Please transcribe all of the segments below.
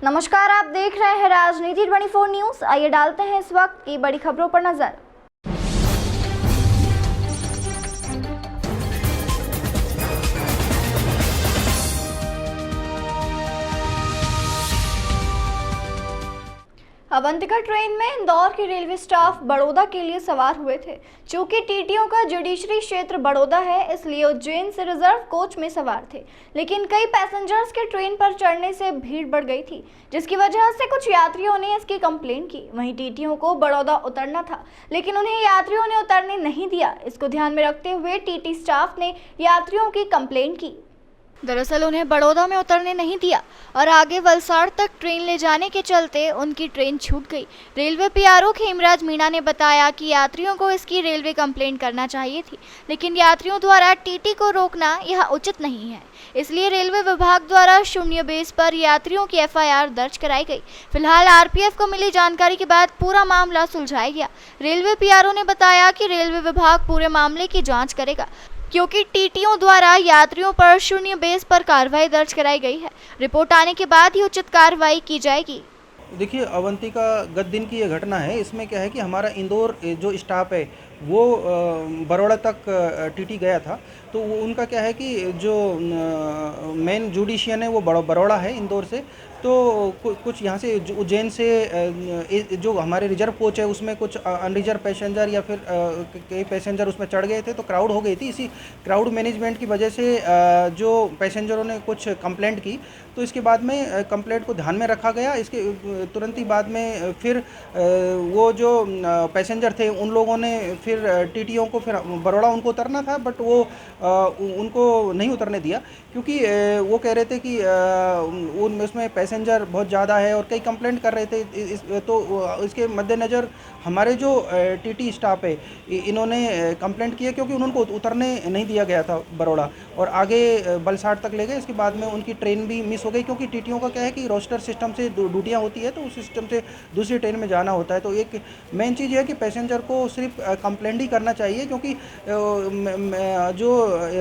नमस्कार, आप देख रहे हैं राजनीति 24 न्यूज। आइए डालते हैं इस वक्त की बड़ी खबरों पर नजर। अवंतिका ट्रेन में इंदौर के रेलवे स्टाफ बड़ौदा के लिए सवार हुए थे। चूंकि टीटीओ का जुडिशरी क्षेत्र बड़ौदा है, इसलिए उज्जैन से रिजर्व कोच में सवार थे, लेकिन कई पैसेंजर्स के ट्रेन पर चढ़ने से भीड़ बढ़ गई थी, जिसकी वजह से कुछ यात्रियों ने इसकी कंप्लेन की। वहीं टीटीओ को बड़ौदा उतरना था, लेकिन उन्हें यात्रियों ने उतरने नहीं दिया। इसको ध्यान में रखते हुए टीटी स्टाफ ने यात्रियों की कंप्लेन की। दरअसल उन्हें बड़ौदा में उतरने नहीं दिया और आगे वलसाड़ तक ट्रेन ले जाने के चलते उनकी ट्रेन छूट गई। रेलवे पीआरओ खेमराज मीणा ने बताया कि यात्रियों को इसकी रेलवे कंप्लेन करना चाहिए थी, लेकिन यात्रियों द्वारा टीटी को रोकना यह उचित नहीं है, इसलिए रेलवे विभाग द्वारा शून्य बेस पर यात्रियों की एफआईआर दर्ज कराई गई। फिलहाल आरपीएफ को मिली जानकारी के बाद पूरा मामला सुलझाया गया। रेलवे पीआरओ ने बताया कि रेलवे विभाग पूरे मामले की जाँच करेगा, क्योंकि टीटीओ द्वारा यात्रियों पर शून्य बेस पर कार्रवाई दर्ज कराई गई है। रिपोर्ट आने के बाद ही उचित कार्रवाई की जाएगी। देखिए, अवंतिका गत दिन की ये घटना है। इसमें क्या है कि हमारा इंदौर जो स्टाफ है वो बड़ौदा तक टीटी गया था, तो वो उनका क्या है कि जो मेन जुडिशियन है वो बड़ौदा है इंदौर से। तो कुछ यहाँ से उज्जैन से जो हमारे रिजर्व कोच है उसमें कुछ अनरिजर्व पैसेंजर या फिर कई पैसेंजर उसमें चढ़ गए थे, तो क्राउड हो गई थी। इसी क्राउड मैनेजमेंट की वजह से जो पैसेंजरों ने कुछ कंप्लेंट की, तो इसके बाद में कंप्लेंट को ध्यान में रखा गया। इसके तुरंत ही बाद में फिर वो जो पैसेंजर थे उन लोगों ने फिर टीटीओ को फिर बड़ौदा उनको उतरना था, बट वो उनको नहीं उतरने दिया, क्योंकि वो कह रहे थे कि उसमें पैसेंजर बहुत ज़्यादा है और कई कंप्लेंट कर रहे थे। तो इसके मद्देनज़र हमारे जो टीटी स्टाफ है इन्होंने कंप्लेंट किया, क्योंकि उनको उतरने नहीं दिया गया था बड़ौदा, और आगे वलसाड़ तक ले गए। इसके बाद में उनकी ट्रेन भी मिस हो गई, क्योंकि टीटीओ का क्या है कि रोस्टर सिस्टम से ड्यूटियाँ होती है, तो उस सिस्टम से दूसरी ट्रेन में जाना होता है। तो एक मेन चीज़ है कि पैसेंजर को सिर्फ कंप्लेंट ही करना चाहिए, क्योंकि जो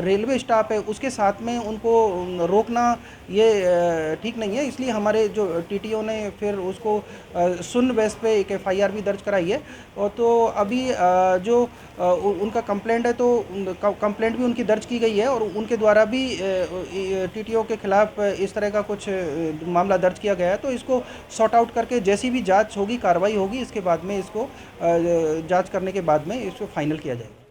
रेलवे स्टाफ है उसके साथ में उनको रोकना ये ठीक नहीं है। इसलिए हमारे जो टीटीओ ने फिर उसको शून्य बेस पे एक एफआईआर भी दर्ज कराई है। और तो अभी जो उनका कंप्लेंट है, तो कंप्लेंट भी उनकी दर्ज की गई है, और उनके द्वारा भी टीटीओ के खिलाफ इस तरह का कुछ मामला दर्ज किया गया है। तो इसको सॉर्ट आउट करके जैसी भी जांच होगी, कार्रवाई होगी, इसके बाद में इसको जांच करने के बाद में इसको फाइनल किया जाएगा।